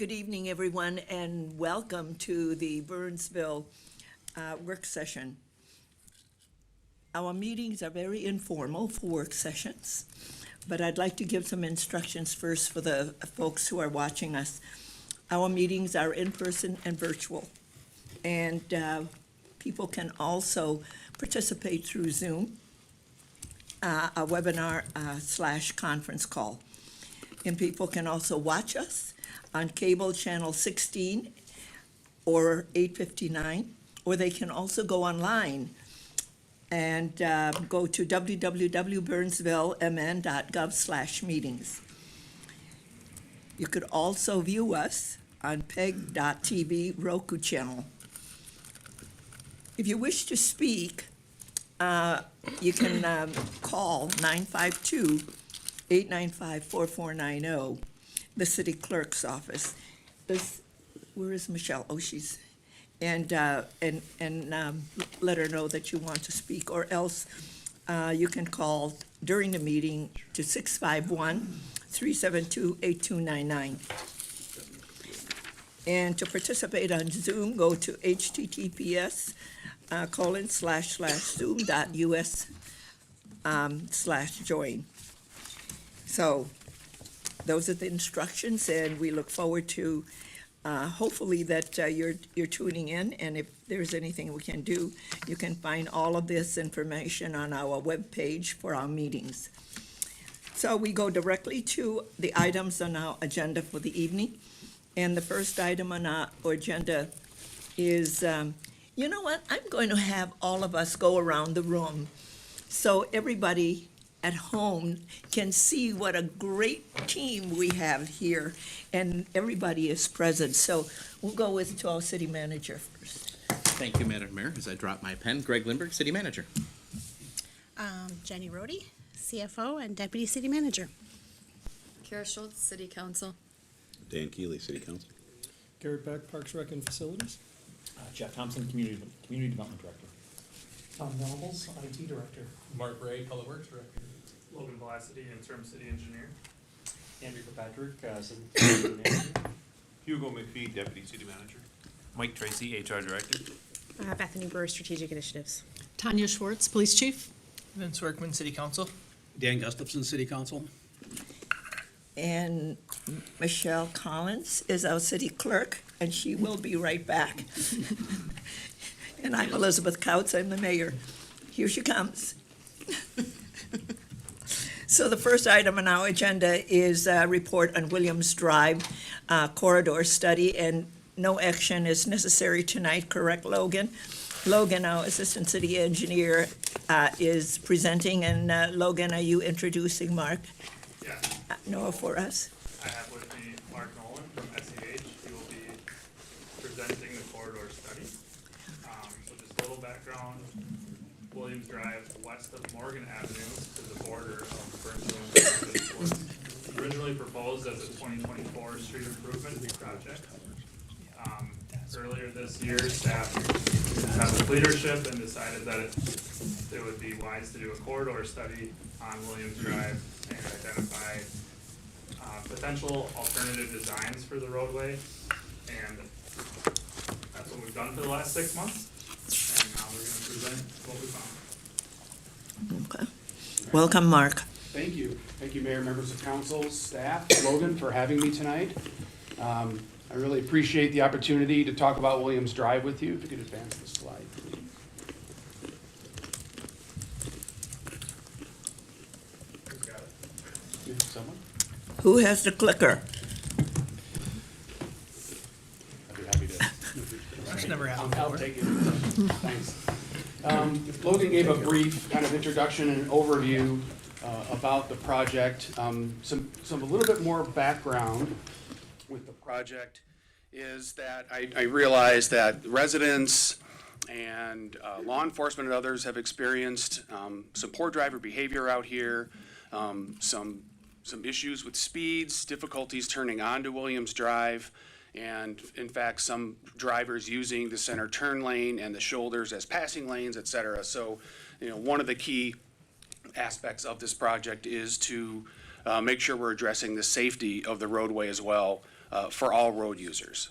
Good evening, everyone, and welcome to the Burnsville work session. Our meetings are very informal for work sessions, but I'd like to give some instructions first for the folks who are watching us. Our meetings are in person and virtual, and people can also participate through Zoom, a webinar / conference call. And people can also watch us on cable channel 16 or 859, or they can also go online and go to www.burnsvillemn.gov/meetings. You could also view us on peg.tv Roku channel. If you wish to speak, you can call 952-895-4490, the city clerk's office. Where is Michelle? Oh, she's, and let her know that you want to speak, or else you can call during the meeting to 651-372-8299. And to participate on Zoom, go to https://zoom.us/join. So those are the instructions, and we look forward to hopefully that you're tuning in, and if there's anything we can do, you can find all of this information on our webpage for our meetings. So we go directly to the items on our agenda for the evening, and the first item on our agenda is, you know what, I'm going to have all of us go around the room so everybody at home can see what a great team we have here, and everybody is present. So we'll go to our city manager first. Thank you, Madam Mayor. As I drop my pen, Greg Lindbergh, City Manager. Jenny Rohde, CFO and Deputy City Manager. Kara Schultz, City Council. Dan Keeley, City Council. Garrett Beck, Parks, Rec, and Facilities. Jeff Thompson, Community Development Director. Tom Nobles, IT Director. Mark Ray, Public Works Director. Logan Velocity, Interim City Engineer. Andrew Kirkpatrick, City Manager. Hugo McPhee, Deputy City Manager. Mike Tracy, HR Director. Bethany Brewer, Strategic Initiatives. Tanya Schwartz, Police Chief. Vince Workman, City Council. Dan Gustafson, City Council. And Michelle Collins is our city clerk, and she will be right back. And I'm Elizabeth Couts, I'm the mayor. Here she comes. So the first item on our agenda is a report on Williams Drive corridor study, and no action is necessary tonight, correct, Logan? Logan, our Assistant City Engineer, is presenting, and Logan, are you introducing Mark? Yeah, Noah for us? I have with me Mark Nolan from SEH. He will be presenting the corridor study. So just a little background, Williams Drive west of Morgan Avenue to the border of Burnsville was originally proposed as a 2024 street improvement project. Earlier this year, staff had with leadership and decided that it would be wise to do a corridor study on Williams Drive and identify potential alternative designs for the roadway. And that's what we've done for the last 6 months. And now we're going to present what we found. Okay. Welcome, Mark. Thank you. Thank you, Mayor, members of council, staff, Logan, for having me tonight. I really appreciate the opportunity to talk about Williams Drive with you. If you could advance the slide, please. Who's got it? Yeah, someone? Who has the clicker? I'd be happy to. That's never happened I'll before. take it. Thanks. Logan gave a brief kind of introduction and overview about the project. A little bit more background with the project is that I realize that residents and law enforcement and others have experienced some poor driver behavior out here, some issues with speeds, difficulties turning onto Williams Drive, and in fact, some drivers using the center turn lane and the shoulders as passing lanes, et cetera. So, one of the key aspects of this project is to make sure we're addressing the safety of the roadway as well for all road users.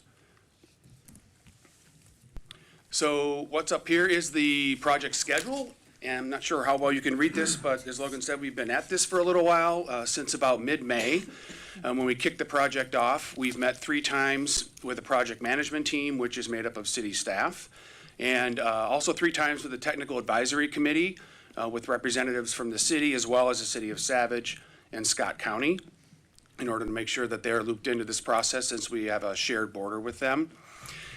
So what's up here is the project schedule. And I'm not sure how well you can read this, but as Logan said, we've been at this for a little while, since about mid-May. When we kicked the project off, we've met 3 times with the project management team, which is made up of city staff, and also 3 times with the technical advisory committee, with representatives from the city as well as the city of Savage and Scott County, in order to make sure that they're looped into this process since we have a shared border with them.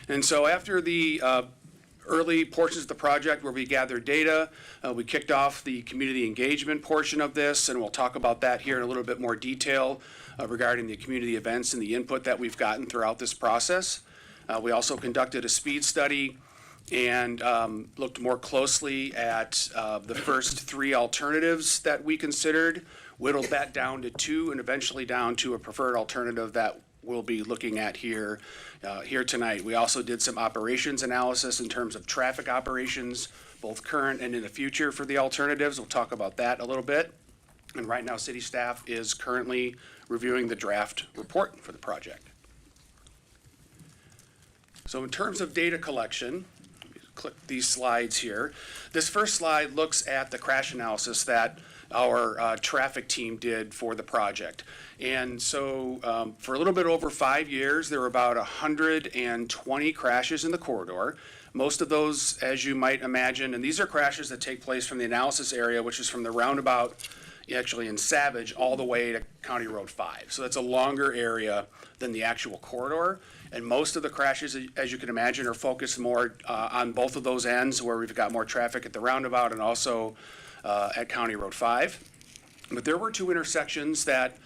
And so after the early portions of the project where we gathered data, we kicked off the community engagement portion of this, and we'll talk about that here in a little bit more detail regarding the community events and the input that we've gotten throughout this process. We also conducted a speed study and looked more closely at the first 3 alternatives that we considered, whittled that down to 2, and eventually down to a preferred alternative that we'll be looking at here tonight. We also did some operations analysis in terms of traffic operations, both current and in the future for the alternatives. We'll talk about that a little bit. And right now, city staff is currently reviewing the draft report for the project. So in terms of data collection, click these slides here. This first slide looks at the crash analysis that our traffic team did for the project. And so for a little bit over 5 years, there were about 120 crashes in the corridor. Most of those, as you might imagine, and these are crashes that take place from the analysis area, which is from the roundabout actually in Savage all the way to County Road 5. So that's a longer area than the actual corridor. And most of the crashes, as you can imagine, are focused more on both of those ends where we've got more traffic at the roundabout and also at County Road 5. But there were 2 intersections that,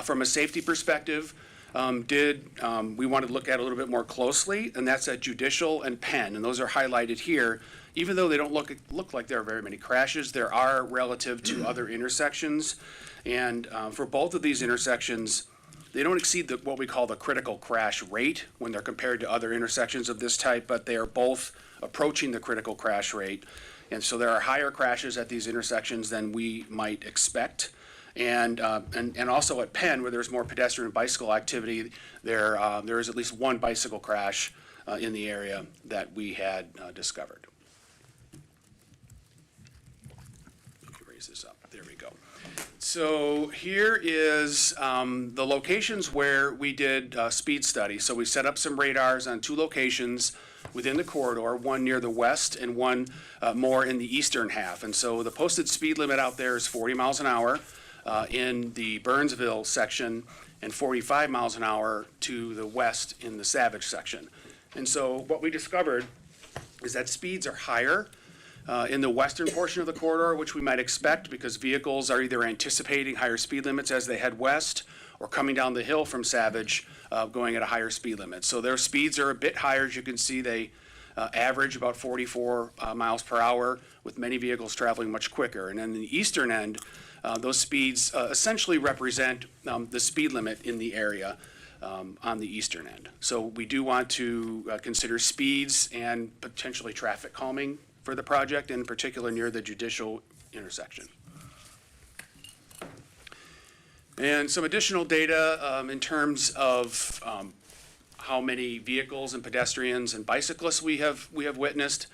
from a safety perspective, we wanted to look at a little bit more closely, and that's at Judicial and Penn, and those are highlighted here. Even though they don't look like there are very many crashes, there are relative to other intersections. And for both of these intersections, they don't exceed what we call the critical crash rate when they're compared to other intersections of this type, but they are both approaching the critical crash rate. And so there are higher crashes at these intersections than we might expect. And also at Penn, where there's more pedestrian and bicycle activity, there is at least 1 bicycle crash in the area that we had discovered. Let me raise this up. There we go. So here is the locations where we did speed studies. So we set up some radars on 2 locations within the corridor, one near the west and one more in the eastern half. And so the posted speed limit out there is 40 miles an hour in the Burnsville section and 45 miles an hour to the west in the Savage section. And so what we discovered is that speeds are higher in the western portion of the corridor, which we might expect because vehicles are either anticipating higher speed limits as they head west or coming down the hill from Savage going at a higher speed limit. So their speeds are a bit higher. As you can see, they average about 44 miles per hour, with many vehicles traveling much quicker. And then the eastern end, those speeds essentially represent the speed limit in the area on the eastern end. So we do want to consider speeds and potentially traffic calming for the project, in particular near the Judicial intersection. And some additional data in terms of how many vehicles and pedestrians and bicyclists we have witnessed.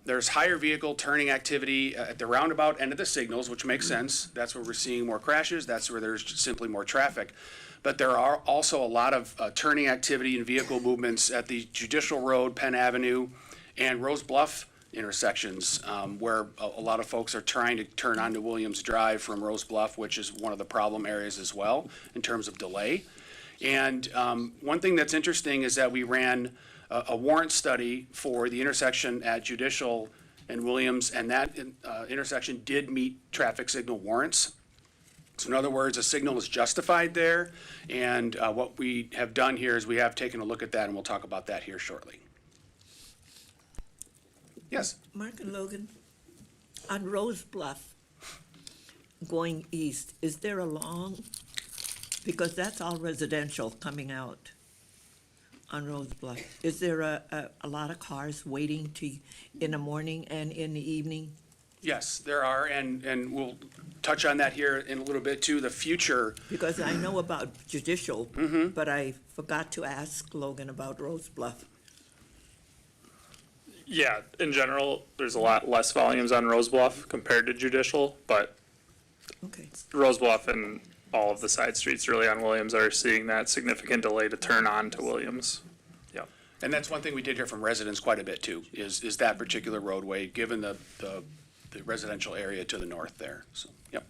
There's higher vehicle turning activity at the roundabout end of the signals, which makes sense. That's where we're seeing more crashes. That's where there's simply more traffic. But there are also a lot of turning activity and vehicle movements at the Judicial Road, Penn Avenue, and Rose Bluff intersections, where a lot of folks are trying to turn onto Williams Drive from Rose Bluff, which is one of the problem areas as well in terms of delay. And one thing that's interesting is that we ran a warrant study for the intersection at Judicial and Williams, and that intersection did meet traffic signal warrants. So in other words, a signal is justified there, and what we have done here is we have taken a look at that, and we'll talk about that here shortly. Yes? Mark and Logan, on Rose Bluff, going east, is there a long, because that's all residential coming out on Rose Bluff. Is there a lot of cars waiting in the morning and in the evening Yes, there are, and we'll touch on that here in a little bit too, the future. Because I know about judicial, but I forgot to ask Logan about Rose Bluff. Yeah, in general, there's a lot less volumes on Rose Bluff compared to judicial, but Okay, Rose Bluff and all of the side streets really on Williams are seeing that significant delay to turn on to Williams. Yep. And that's one thing we did hear from residents quite a bit too, is that particular roadway, given the residential area to the north there, so, yep.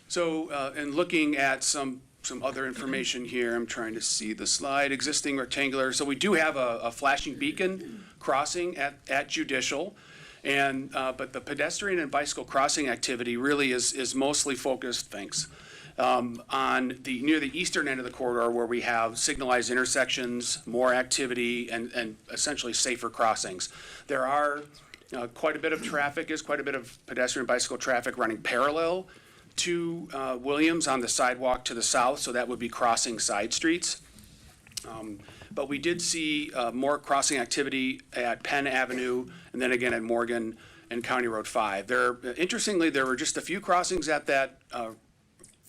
So, and looking at some other information here, I'm trying to see the slide, existing rectangular, so we do have a flashing beacon crossing at Judicial, and, but the pedestrian and bicycle crossing activity really is mostly focused, on near the eastern end of the corridor where we have signalized intersections, more activity, and essentially safer crossings. There are quite a bit of traffic, quite a bit of pedestrian bicycle traffic running parallel to Williams on the sidewalk to the south, so that would be crossing side streets. But we did see more crossing activity at Penn Avenue and then again at Morgan and County Road 5. Interestingly, there were just a few crossings at that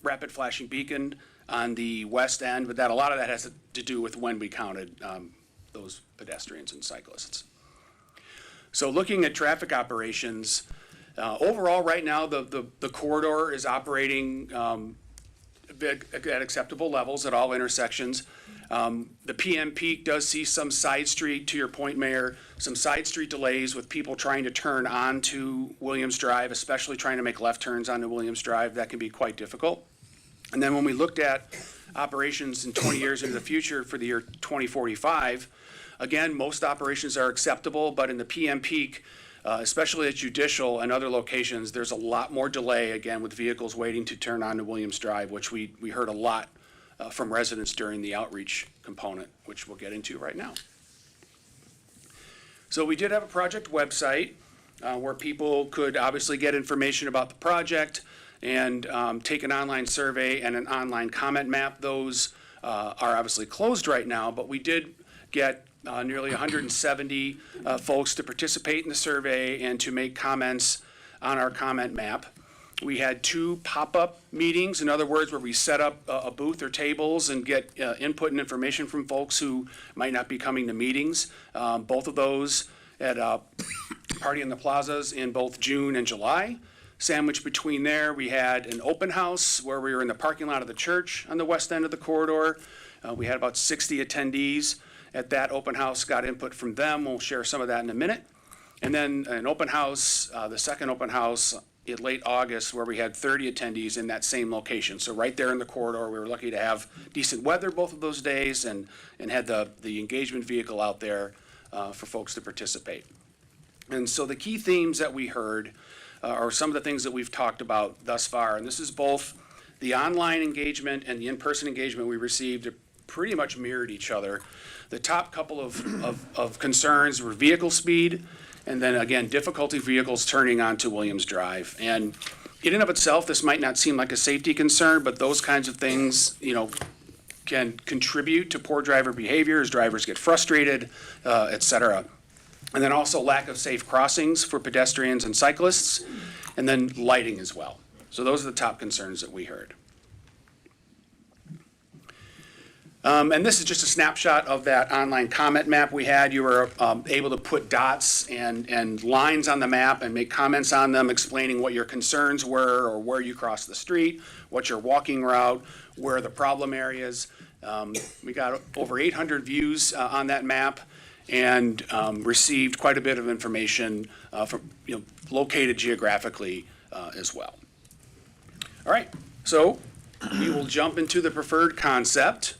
rapid flashing beacon on the west end, but a lot of that has to do with when we counted those pedestrians and cyclists. So looking at traffic operations, overall right now the corridor is operating at acceptable levels at all intersections. The PM peak does see some side street, to your point, Mayor, some side street delays with people trying to turn onto Williams Drive, especially trying to make left turns onto Williams Drive. That can be quite difficult. And then when we looked at operations in 20 years into the future for the year 2045, again, most operations are acceptable, but in the PM peak, especially at Judicial and other locations, there's a lot more delay, again, with vehicles waiting to turn onto Williams Drive, which we heard a lot from residents during the outreach component, which we'll get into right now. So we did have a project website where people could obviously get information about the project and take an online survey and an online comment map. Those are obviously closed right now, but we did get nearly 170 folks to participate in the survey and to make comments on our comment map. We had 2 pop-up meetings, in other words, where we set up a booth or tables and get input and information from folks who might not be coming to meetings. Both of those at Party in the Plazas in both June and July. Sandwiched between there, we had an open house where we were in the parking lot of the church on the west end of the corridor. We had about 60 attendees at that open house, got input from them. We'll share some of that in a minute. And then an open house, the second open house in late August, where we had 30 attendees in that same location. So right there in the corridor, we were lucky to have decent weather both of those days and had the engagement vehicle out there for folks to participate. And so the key themes that we heard are some of the things that we've talked about thus far. And this is both the online engagement and the in-person engagement we received pretty much mirrored each other. The top couple of concerns were vehicle speed, and then again, difficulty vehicles turning onto Williams Drive. And in and of itself, this might not seem like a safety concern, but those kinds of things, can contribute to poor driver behavior as drivers get frustrated, et cetera. And then also lack of safe crossings for pedestrians and cyclists, and then lighting as well. So those are the top concerns that we heard. And this is just a snapshot of that online comment map we had. You were able to put dots and lines on the map and make comments on them explaining what your concerns were or where you crossed the street, what's your walking route, where are the problem areas. We got over 800 views on that map and received quite a bit of information from, located geographically as well. All right, so we will jump into the preferred concept.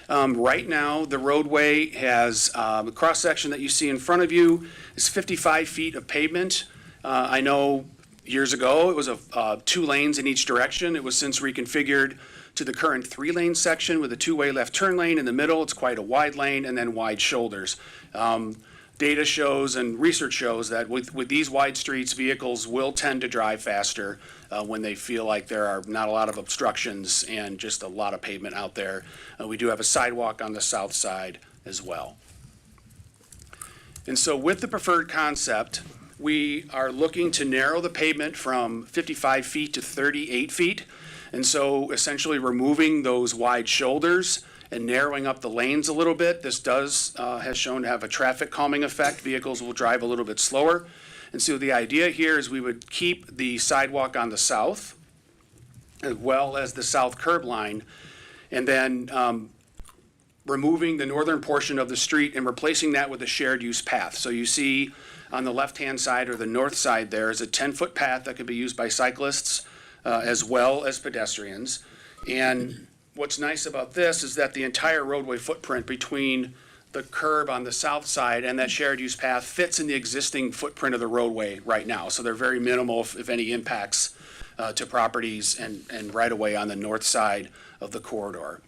Right now, the roadway has, the cross-section that you see in front of you is 55 feet of pavement. I know years ago, it was 2 lanes in each direction. It was since reconfigured to the current 3-lane section with a 2-way left turn lane in the middle. It's quite a wide lane and then wide shoulders. Data shows and research shows that with these wide streets, vehicles will tend to drive faster when they feel like there are not a lot of obstructions and just a lot of pavement out there. We do have a sidewalk on the south side as well. And so with the preferred concept, we are looking to narrow the pavement from 55 feet to 38 feet. And so essentially removing those wide shoulders and narrowing up the lanes a little bit. This has shown to have a traffic calming effect. Vehicles will drive a little bit slower. And so the idea here is we would keep the sidewalk on the south as well as the south curb line, and then removing the northern portion of the street and replacing that with a shared use path. So you see on the left-hand side or the north side there is a 10-foot path that can be used by cyclists as well as pedestrians. And what's nice about this is that the entire roadway footprint between the curb on the south side and that shared use path fits in the existing footprint of the roadway right now. So they're very minimal, if any, impacts to properties and right away on the north side of the corridor.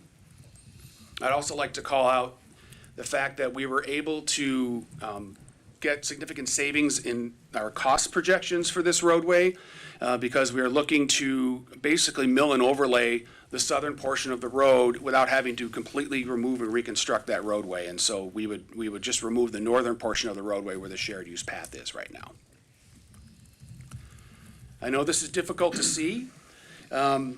I'd also like to call out the fact that we were able to get significant savings in our cost projections for this roadway because we are looking to basically mill and overlay the southern portion of the road without having to completely remove and reconstruct that roadway. And so we would just remove the northern portion of the roadway where the shared use path is right now. I know this is difficult to see, but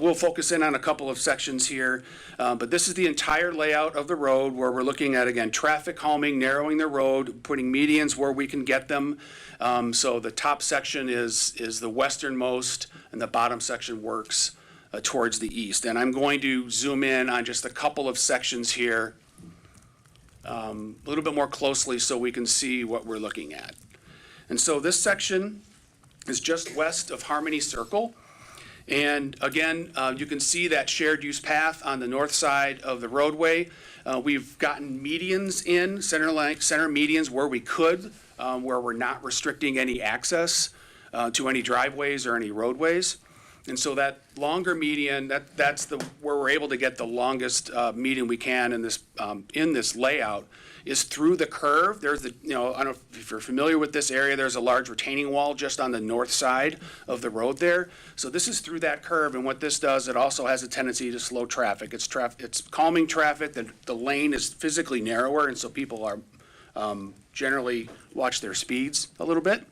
we'll focus in on a couple of sections here. But this is the entire layout of the road where we're looking at, again, traffic calming, narrowing the road, putting medians where we can get them. So the top section is the westernmost, and the bottom section works towards the east. And I'm going to zoom in on just a couple of sections here a little bit more closely so we can see what we're looking at. And so this section is just west of Harmony Circle. And again, you can see that shared use path on the north side of the roadway. We've gotten medians in, center medians where we could, where we're not restricting any access to any driveways or any roadways. And so that longer median, that's where we're able to get the longest median we can in this layout, is through the curve. There's I don't know if you're familiar with this area, there's a large retaining wall just on the north side of the road there. So this is through that curve, and what this does, it also has a tendency to slow traffic. It's calming traffic. The lane is physically narrower, and so people are generally watch their speeds a little bit.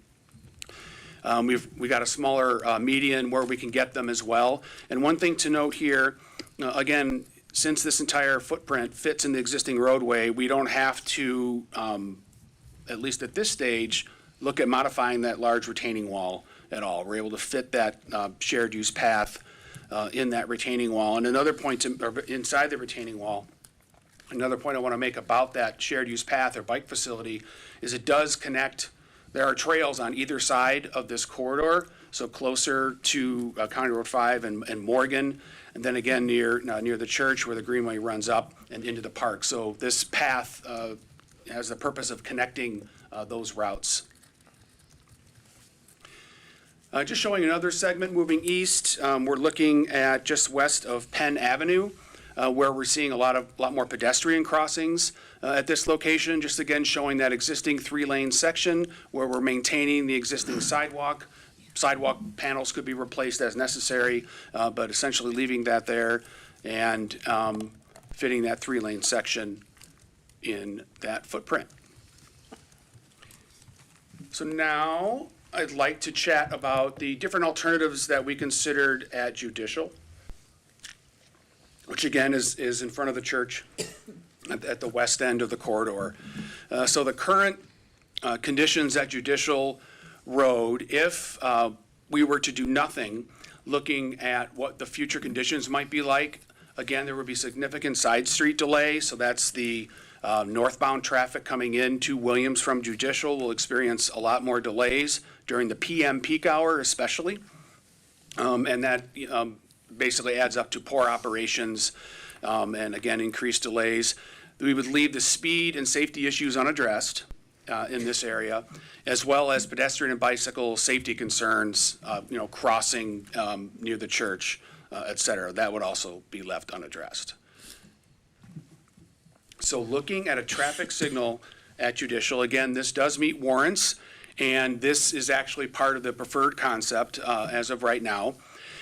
We got a smaller median where we can get them as well. And one thing to note here, again, since this entire footprint fits in the existing roadway, we don't have to, at least at this stage, look at modifying that large retaining wall at all. We're able to fit that shared use path in that retaining wall. And another point inside the retaining wall, another point I want to make about that shared use path or bike facility is it does connect. There are trails on either side of this corridor, so closer to County Road 5 and Morgan, and then again near the church where the greenway runs up and into the park. So this path has the purpose of connecting those routes. Just showing another segment moving east, we're looking at just west of Penn Avenue, where we're seeing a lot more pedestrian crossings at this location. Just again showing that existing 3-lane section where we're maintaining the existing sidewalk. Sidewalk panels could be replaced as necessary, but essentially leaving that there and fitting that 3-lane section in that footprint. So now I'd like to chat about the different alternatives that we considered at Judicial, which again is in front of the church at the west end of the corridor. So the current conditions at Judicial Road, if we were to do nothing, looking at what the future conditions might be like, again, there would be significant side street delay. So that's the northbound traffic coming into Williams from Judicial will experience a lot more delays during the PM peak hour especially. And that basically adds up to poor operations and again, increased delays. We would leave the speed and safety issues unaddressed in this area, as well as pedestrian and bicycle safety concerns, crossing near the church, et cetera. That would also be left unaddressed. So looking at a traffic signal at Judicial, again, this does meet warrants, and this is actually part of the preferred concept as of right now.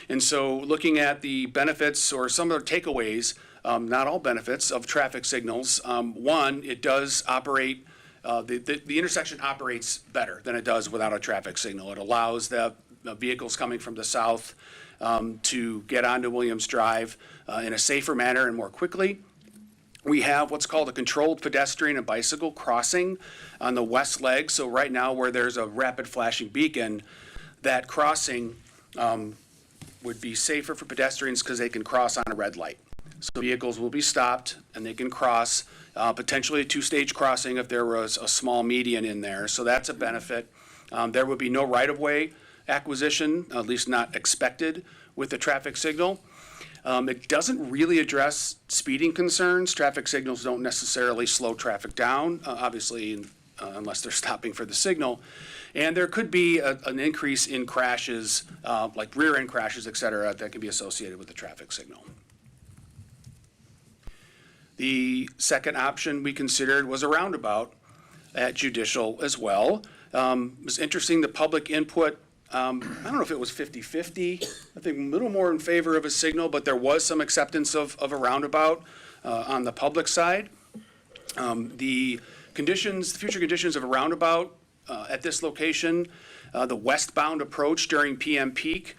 And so looking at the benefits or some of the takeaways not all benefits of traffic signals. One, it does operate, the intersection operates better than it does without a traffic signal. It allows the vehicles coming from the south to get onto Williams Drive in a safer manner and more quickly. We have what's called a controlled pedestrian and bicycle crossing on the west leg. So right now where there's a rapid flashing beacon, that crossing would be safer for pedestrians because they can cross on a red light. So vehicles will be stopped and they can cross, potentially a two-stage crossing if there was a small median in there. So that's a benefit. There would be no right-of-way acquisition, at least not expected with the traffic signal. It doesn't really address speeding concerns. Traffic signals don't necessarily slow traffic down, obviously, unless they're stopping for the signal. And there could be an increase in crashes, like rear-end crashes, et cetera, that can be associated with the traffic signal. The second option we considered was a roundabout at Judicial as well. It was interesting, the public input, I don't know if it was 50-50, I think a little more in favor of a signal, but there was some acceptance of a roundabout on the public side. The future conditions of a roundabout at this location, the westbound approach during PM peak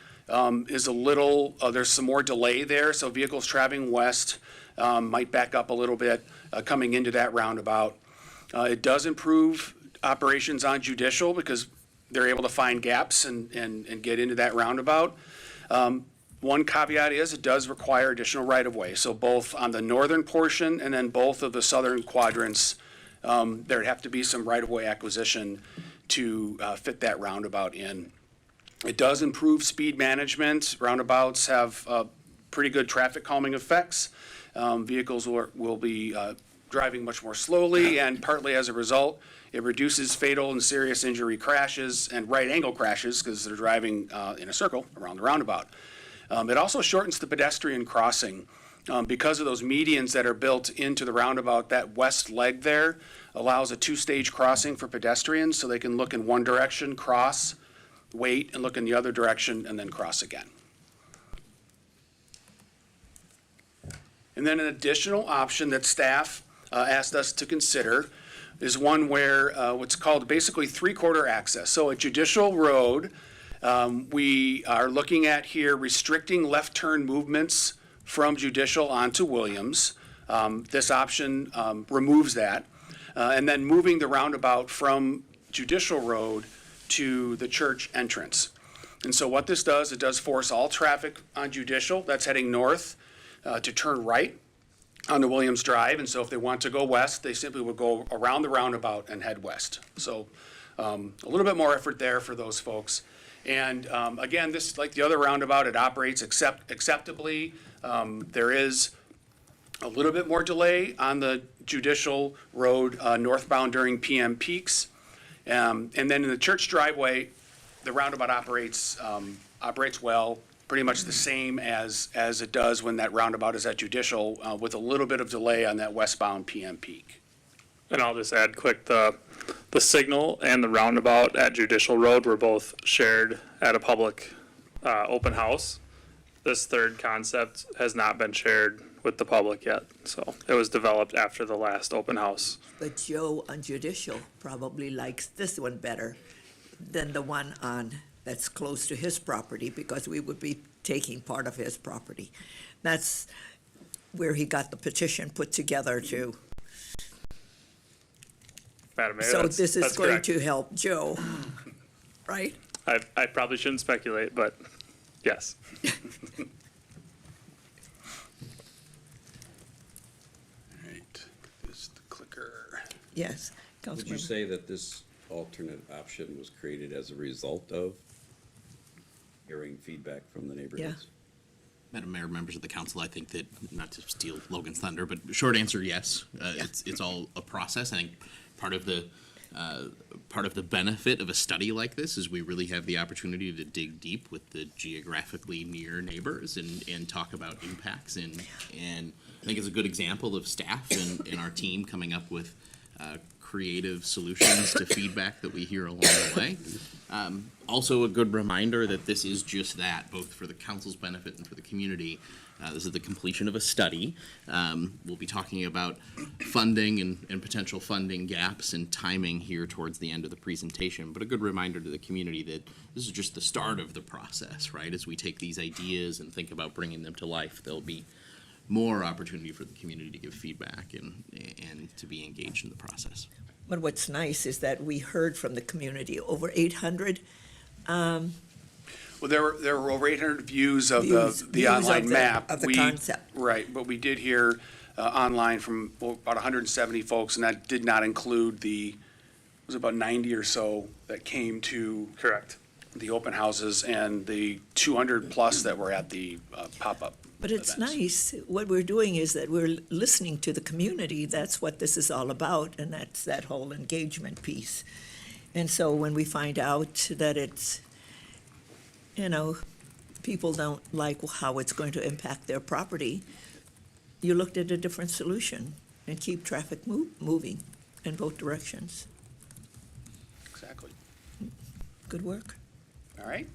is a little, there's some more delay there, so vehicles traveling west might back up a little bit coming into that roundabout. It does improve operations on Judicial because they're able to find gaps and get into that roundabout. One caveat is it does require additional right-of-way. So both on the northern portion and then both of the southern quadrants, there'd have to be some right-of-way acquisition to fit that roundabout in. It does improve speed management. Roundabouts have pretty good traffic calming effects. Vehicles will be driving much more slowly, and partly as a result, it reduces fatal and serious injury crashes and right-angle crashes because they're driving in a circle around the roundabout. It also shortens the pedestrian crossing. Because of those medians that are built into the roundabout, that west leg there allows a two-stage crossing for pedestrians so they can look in one direction, cross, wait, and look in the other direction, and then cross again. And then an additional option that staff asked us to consider is one where what's called basically three-quarter access. So at Judicial Road, we are looking at here restricting left turn movements from Judicial onto Williams. This option removes that. And then moving the roundabout from Judicial Road to the church entrance. And so what this does, it does force all traffic on Judicial that's heading north to turn right onto Williams Drive. And so if they want to go west, they simply would go around the roundabout and head west. So a little bit more effort there for those folks. And again, this, like the other roundabout, it operates acceptably. There is a little bit more delay on the Judicial Road northbound during PM peaks. And then in the church driveway, the roundabout operates well, pretty much the same as it does when that roundabout is at Judicial, with a little bit of delay on that westbound PM peak. And I'll just add quick, the signal and the roundabout at Judicial Road were both shared at a public open house. This third concept has not been shared with the public yet, so it was developed after the last open house. But Joe on Judicial probably likes this one better than the one that's close to his property, because we would be taking part of his property. That's where he got the petition put together to. Madam Mayor, So this is that's going correct. to help Joe, right? I probably shouldn't speculate, but yes. All right, this is the clicker. Yes. Would you Councilmember. say that this alternate option was created as a result of hearing feedback from the neighborhoods? Madam Mayor, members of the council, I think that, not to steal Logan's thunder, but short answer, yes. It's all a process. I think part of the benefit of a study like this is we really have the opportunity to dig deep with the geographically near neighbors and talk about impacts. And I think it's a good example of staff and our team coming up with creative solutions to feedback that we hear along the way. Also a good reminder that this is just that, both for the council's benefit and for the community. This is the completion of a study. We'll be talking about funding and potential funding gaps and timing here towards the end of the presentation, but a good reminder to the community that this is just the start of the process, right? As we take these ideas and think about bringing them to life, there'll be more opportunity for the community to give feedback and to be engaged in the process. But what's nice is that we heard from the community, over 800 Well, there were over 800 views of Views the online map. of the concept. Right, but we did hear online from about 170 folks, and that did not include it was about 90 or so that came to. Correct. The open houses and the 200 plus that were at the pop-up. But it's events. nice, what we're doing is that we're listening to the community, that's what this is all about, and that's that whole engagement piece. And so when we find out that it's, people don't like how it's going to impact their property, you looked at a different solution and keep traffic moving in both directions. Exactly. Good work. All right.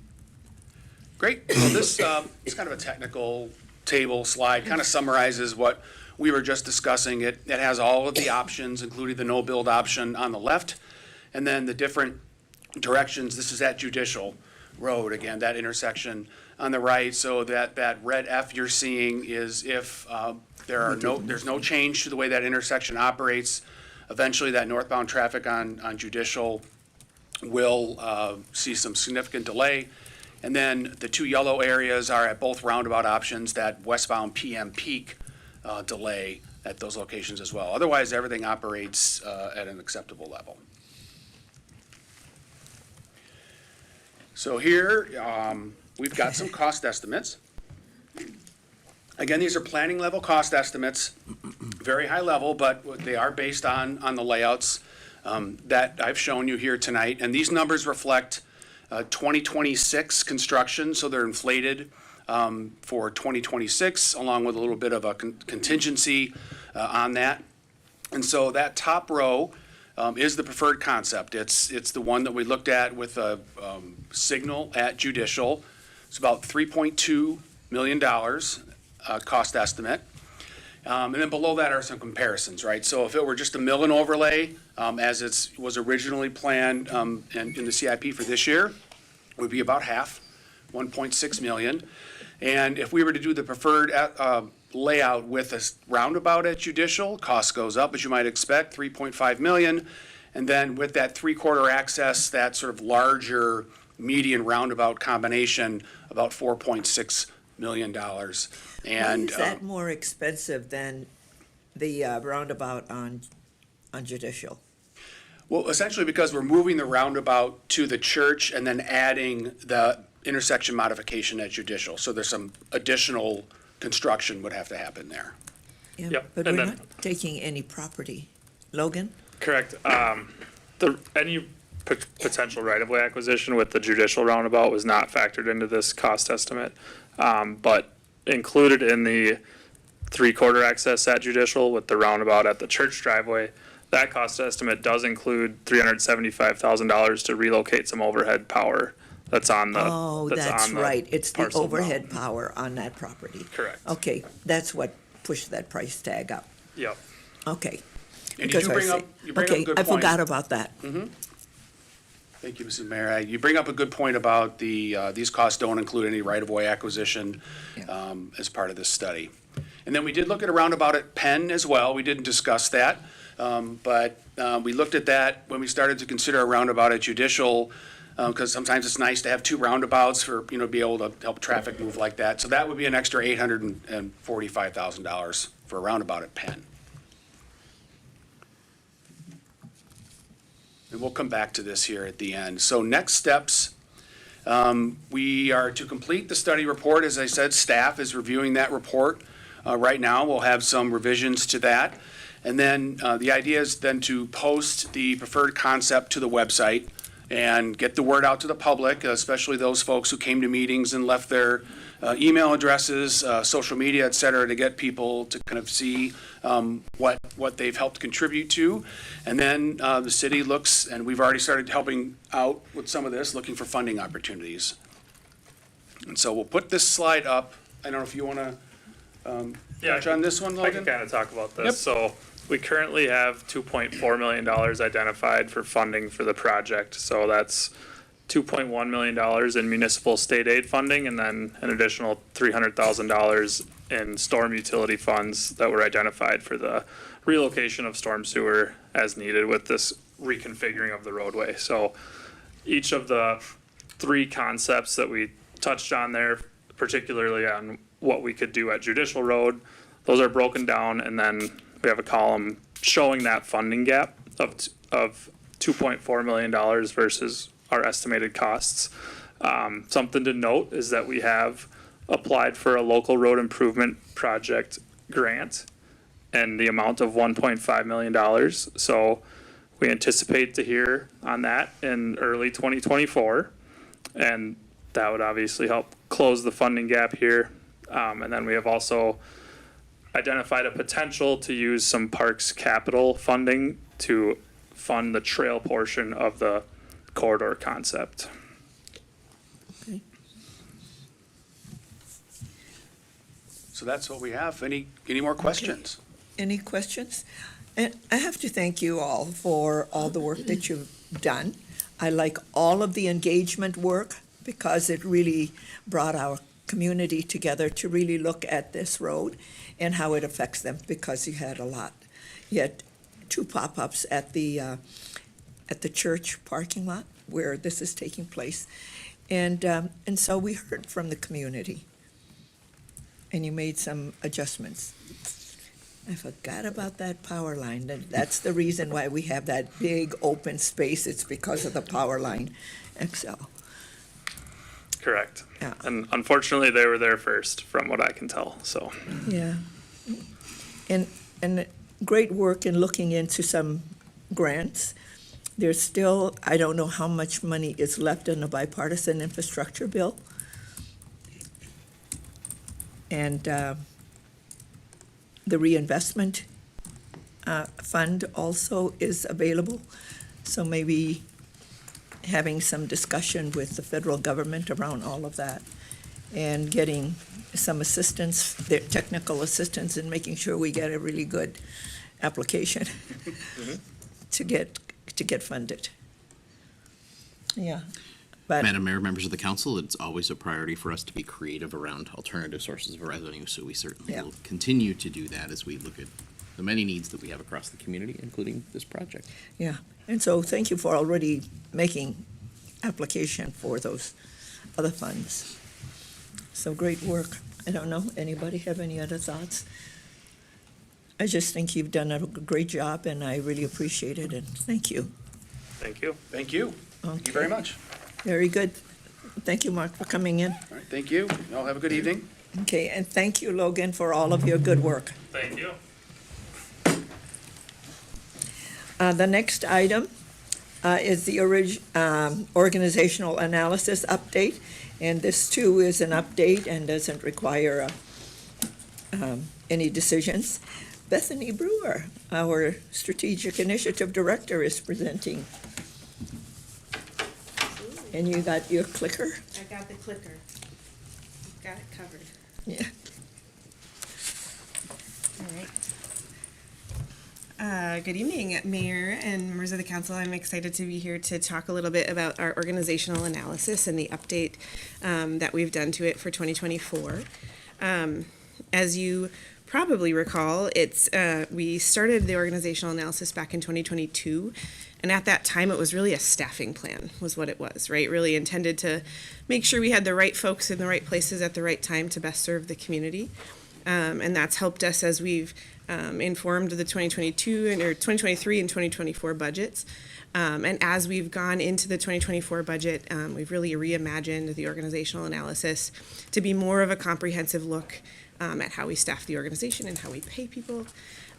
Great. So this is kind of a technical table slide, kind of summarizes what we were just discussing. It has all of the options, including the no-build option on the left, and then the different directions. This is at Judicial Road, again, that intersection on the right. So that red F you're seeing is if there's no change to the way that intersection operates. Eventually, that northbound traffic on Judicial will see some significant delay. And then the two yellow areas are at both roundabout options, that westbound PM peak delay at those locations as well. Otherwise, everything operates at an acceptable level. So here, we've got some cost estimates. Again, these are planning level cost estimates, very high level, but they are based on the layouts that I've shown you here tonight. And these numbers reflect 2026 construction, so they're inflated for 2026, along with a little bit of a contingency on that. And so that top row is the preferred concept. It's the one that we looked at with a signal at Judicial. It's about $3.2 million cost estimate. And then below that are some comparisons, right? So if it were just a mill and overlay, as it was originally planned in the CIP for this year, it would be about half, 1.6 million. And if we were to do the preferred layout with a roundabout at Judicial, cost goes up, as you might expect, 3.5 million. And then with that three-quarter access, that sort of larger median roundabout combination, about $4.6 million. And Why is that more expensive than the roundabout on Judicial? well, essentially because we're moving the roundabout to the church and then adding the intersection modification at Judicial. So there's some additional construction would have to happen there. Yeah, Yep, but and we're then- not taking any property. Logan? Correct. Any potential right-of-way acquisition with the Judicial roundabout was not factored into this cost estimate. But included in the three-quarter access at Judicial with the roundabout at the church driveway, that cost estimate does include $375,000 to relocate some overhead power that's on the. Oh, that's on the right. It's the parcel overhead power on that property. Correct. Okay, that's what pushed that price tag up. Yep. Okay. And you Because do I bring up, see- you bring up a Okay, good I point. forgot about that. Thank you, Mrs. Mayor. You bring up a good point about these costs don't include any right-of-way acquisition as part of this study. And then we did look at a roundabout at Penn as well. We didn't discuss that. But we looked at that when we started to consider a roundabout at Judicial, because sometimes it's nice to have two roundabouts for, be able to help traffic move like that. So that would be an extra $845,000 for a roundabout at Penn. And we'll come back to this here at the end. So next steps, we are to complete the study report. As I said, staff is reviewing that report right now. We'll have some revisions to that. And then the idea is then to post the preferred concept to the website and get the word out to the public, especially those folks who came to meetings and left their email addresses, social media, et cetera, to get people to kind of see what they've helped contribute to. And then the city looks, and we've already started helping out with some of this, looking for funding opportunities. And so we'll put this slide up. I don't know if you want to touch on this one, I Logan? can kind of talk about this. Yep. So we currently have $2.4 million identified for funding for the project. So that's $2.1 million in municipal state aid funding, and then an additional $300,000 in storm utility funds that were identified for the relocation of storm sewer as needed with this reconfiguring of the roadway. So each of the three concepts that we touched on there, particularly on what we could do at Judicial Road, those are broken down, and then we have a column showing that funding gap of $2.4 million versus our estimated costs. Something to note is that we have applied for a local road improvement project grant and the amount of $1.5 million. So we anticipate to hear on that in early 2024. And that would obviously help close the funding gap here. And then we have also identified a potential to use some parks capital funding to fund the trail portion of the corridor concept. Okay. So that's what we have. Any more questions? Any questions? And I have to thank you all for all the work that you've done. I like all of the engagement work because it really brought our community together to really look at this road and how it affects them, because you had a lot. You had 2 pop-ups at the church parking lot where this is taking place. And so we heard from the community, and you made some adjustments. I forgot about that power line. That's the reason why we have that big open space. It's because of the power line XL. Correct. Yeah. And unfortunately, they were there first, from what I can tell, so. Yeah. And great work in looking into some grants. There's still, I don't know how much money is left in the bipartisan infrastructure bill. And the reinvestment fund also is available. So maybe having some discussion with the federal government around all of that and getting some assistance, their technical assistance, and making sure we get a really good application to get funded. Yeah. But Madam Mayor, members of the council, it's always a priority for us to be creative around alternative sources of revenue, so we certainly Yeah. will continue to do that as we look at the many needs that we have across the community, including this project. yeah, and so thank you for already making application for those other funds. So great work. I don't know, anybody have any other thoughts? I just think you've done a great job, and I really appreciate it, and thank you. Thank you. Thank you. Thank you very much. Very good. Thank you, Mark, for coming in. All right, thank you. Y'all have a good evening. Okay, and thank you, Logan, for all of your good work. Thank you. The next item is the organizational analysis update, and this too is an update and doesn't require any decisions. Bethany Brewer, our Strategic Initiative Director, is presenting. And you got your clicker? I got the clicker. Got it covered. Yeah. All right. Good evening, Mayor and members of the council. I'm excited to be here to talk a little bit about our organizational analysis and the update that we've done to it for 2024. As you probably recall, we started the organizational analysis back in 2022. And at that time, it was really a staffing plan, was what it was, right? Really intended to make sure we had the right folks in the right places at the right time to best serve the community. And that's helped us as we've informed the 2022 or 2023 and 2024 budgets. And as we've gone into the 2024 budget, we've really reimagined the organizational analysis to be more of a comprehensive look at how we staff the organization and how we pay people,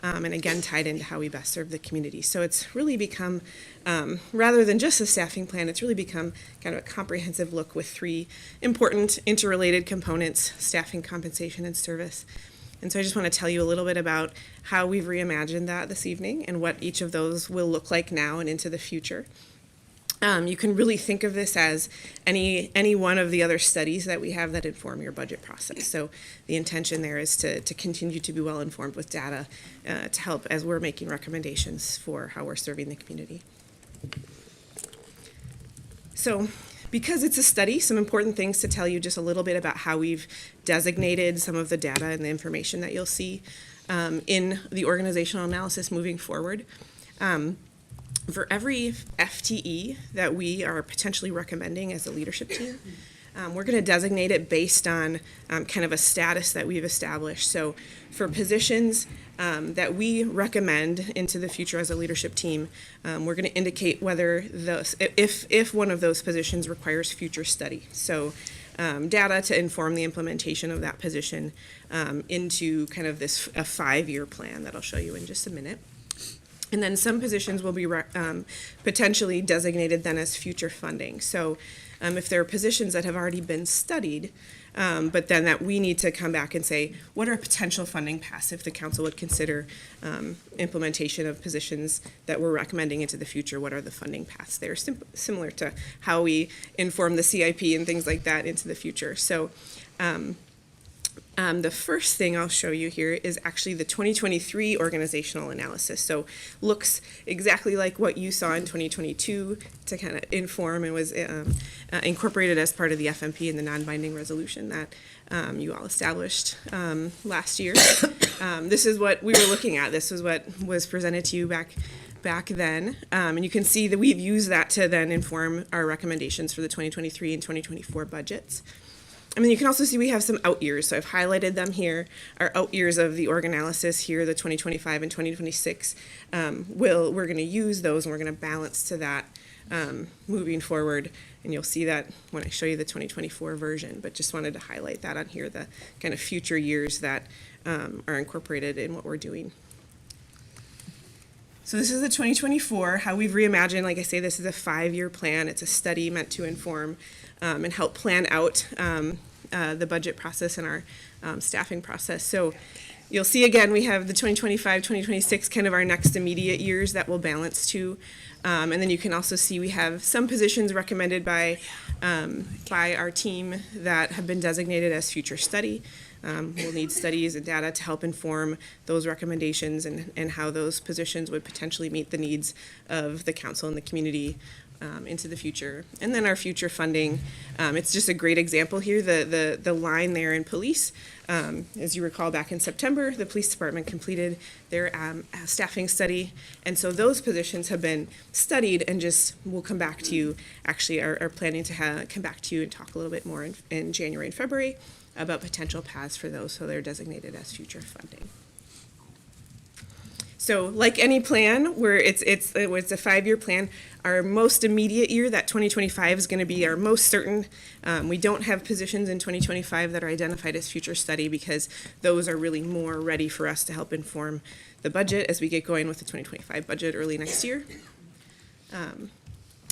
and again, tied into how we best serve the community. So it's really become, rather than just a staffing plan, it's really become kind of a comprehensive look with three important interrelated components: staffing, compensation, and service. And so I just want to tell you a little bit about how we've reimagined that this evening and what each of those will look like now and into the future. You can really think of this as any one of the other studies that we have that inform your budget process. So the intention there is to continue to be well informed with data to help as we're making recommendations for how we're serving the community. So because it's a study, some important things to tell you just a little bit about how we've designated some of the data and the information that you'll see in the organizational analysis moving forward. For every FTE that we are potentially recommending as a leadership team, we're going to designate it based on kind of a status that we've established. So for positions that we recommend into the future as a leadership team, we're going to indicate whether those, if one of those positions requires future study. So data to inform the implementation of that position into kind of this a 5-year plan that I'll show you in just a minute. And then some positions will be potentially designated then as future funding. So if there are positions that have already been studied, but then that we need to come back and say, what are potential funding paths if the council would consider implementation of positions that we're recommending into the future? What are the funding paths there? Similar to how we inform the CIP and things like that into the future. So the first thing I'll show you here is actually the 2023 organizational analysis. So looks exactly like what you saw in 2022 to kind of inform and was incorporated as part of the FMP and the non-binding resolution that you all established last year. This is what we were looking at. This was what was presented to you back then. And you can see that we've used that to then inform our recommendations for the 2023 and 2024 budgets. I mean, you can also see we have some out years, so I've highlighted them here. Our out years of the org analysis here, the 2025 and 2026, we're going to use those and we're going to balance to that moving forward. And you'll see that when I show you the 2024 version, but just wanted to highlight that on here, the kind of future years that are incorporated in what we're doing. So this is the 2024, how we've reimagined. Like I say, this is a 5-year plan. It's a study meant to inform and help plan out the budget process and our staffing process. So you'll see again, we have the 2025, 2026, kind of our next immediate years that will balance to. And then you can also see we have some positions recommended by our team that have been designated as future study. We'll need studies and data to help inform those recommendations and how those positions would potentially meet the needs of the council and the community into the future. And then our future funding, it's just a great example here. The line there in police, as you recall back in September, the police department completed their staffing study. And so those positions have been studied and just, we'll come back to you, actually are planning to come back to you and talk a little bit more in January and February about potential paths for those, so they're designated as future funding. So like any plan, where it's a 5-year plan, our most immediate year, that 2025, is going to be our most certain. We don't have positions in 2025 that are identified as future study because those are really more ready for us to help inform the budget as we get going with the 2025 budget early next year.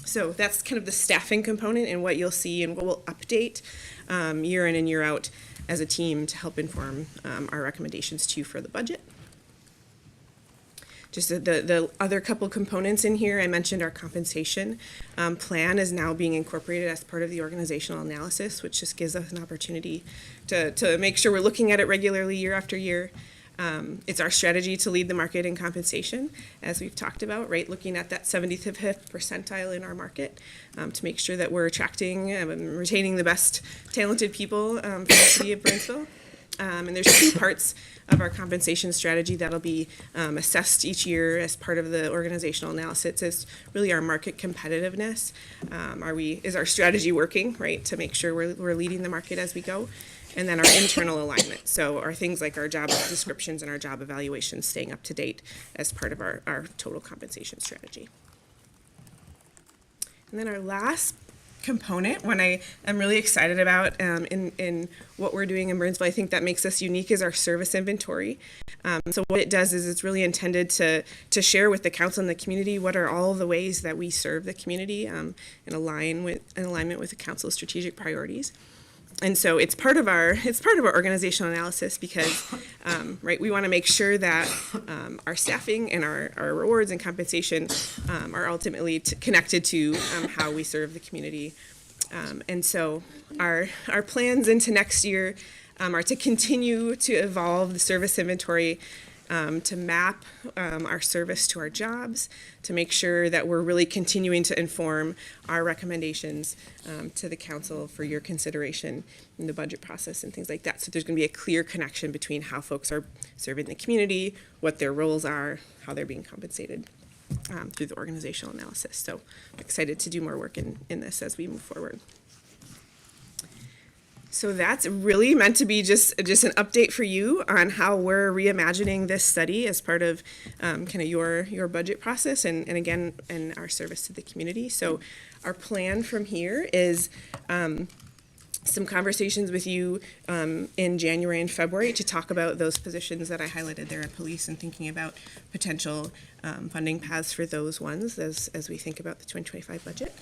So that's kind of the staffing component and what you'll see and what we'll update year in and year out as a team to help inform our recommendations to you for the budget. Just the other couple components in here, I mentioned our compensation plan is now being incorporated as part of the organizational analysis, which just gives us an opportunity to make sure we're looking at it regularly year after year. It's our strategy to lead the market in compensation, as we've talked about, right? Looking at that 75th percentile in our market to make sure that we're attracting and retaining the best talented people for the city of Burnsville. And there's 2 parts of our compensation strategy that'll be assessed each year as part of the organizational analysis. It's really our market competitiveness. Is our strategy working, right, to make sure we're leading the market as we go? And then our internal alignment. So are things like our job descriptions and our job evaluations staying up to date as part of our total compensation strategy. And then our last component, one I am really excited about in what we're doing in Burnsville, I think that makes us unique, is our service inventory. So what it does is it's really intended to share with the council and the community what are all the ways that we serve the community in alignment with the council's strategic priorities. And so it's part of our organizational analysis because, right, we want to make sure that our staffing and our rewards and compensation are ultimately connected to how we serve the community. And so our plans into next year are to continue to evolve the service inventory, to map our service to our jobs, to make sure that we're really continuing to inform our recommendations to the council for your consideration in the budget process and things like that. So there's going to be a clear connection between how folks are serving the community, what their roles are, how they're being compensated through the organizational analysis. So I'm excited to do more work in this as we move forward. So that's really meant to be just an update for you on how we're reimagining this study as part of kind of your budget process and again, in our service to the community. So our plan from here is some conversations with you in January and February to talk about those positions that I highlighted there at police and thinking about potential funding paths for those ones as we think about the 2025 budget.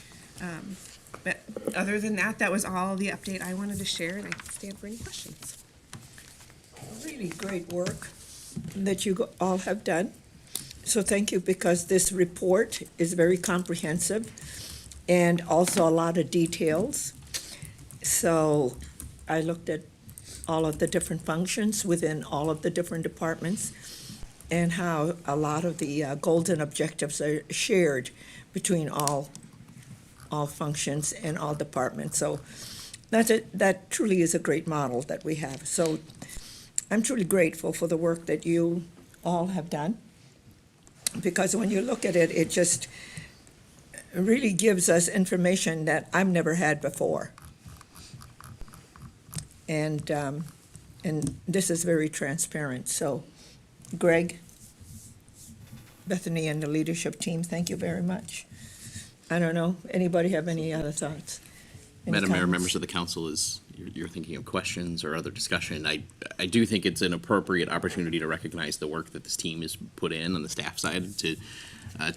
But other than that, that was all the update I wanted to share, and I can stand for any questions. Really great work that you all have done. So thank you, because this report is very comprehensive and also a lot of details. So I looked at all of the different functions within all of the different departments and how a lot of the goals and objectives are shared between all functions and all departments. So that truly is a great model that we have. So I'm truly grateful for the work that you all have done, because when you look at it, it just really gives us information that I've never had before. And this is very transparent. So Greg, Bethany, and the leadership team, thank you very much. I don't know, anybody have any other thoughts? Any Madam Mayor, comments? members of the council, as you're thinking of questions or other discussion, I do think it's an appropriate opportunity to recognize the work that this team has put in on the staff side to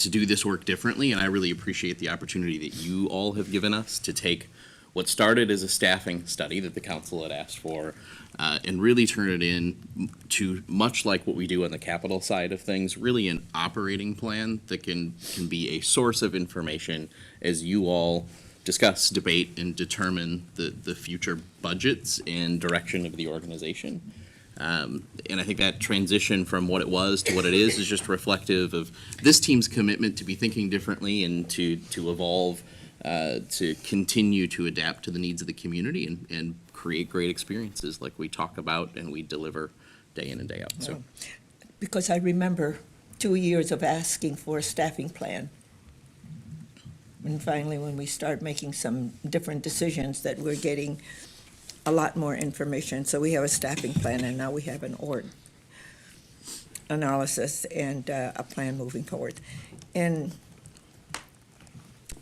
do this work differently, and I really appreciate the opportunity that you all have given us to take what started as a staffing study that the council had asked for and really turn it into, much like what we do on the capital side of things, really an operating plan that can be a source of information as you all discuss, debate, and determine the future budgets and direction of the organization. And I think that transition from what it was to what it is just reflective of this team's commitment to be thinking differently and to evolve, to continue to adapt to the needs of the community and create great experiences like we talk about and we deliver day in and day out. So, Because I remember 2 years of asking for a staffing plan. And finally, when we start making some different decisions, that we're getting a lot more information. So we have a staffing plan, and now we have an org analysis and a plan moving forward. And,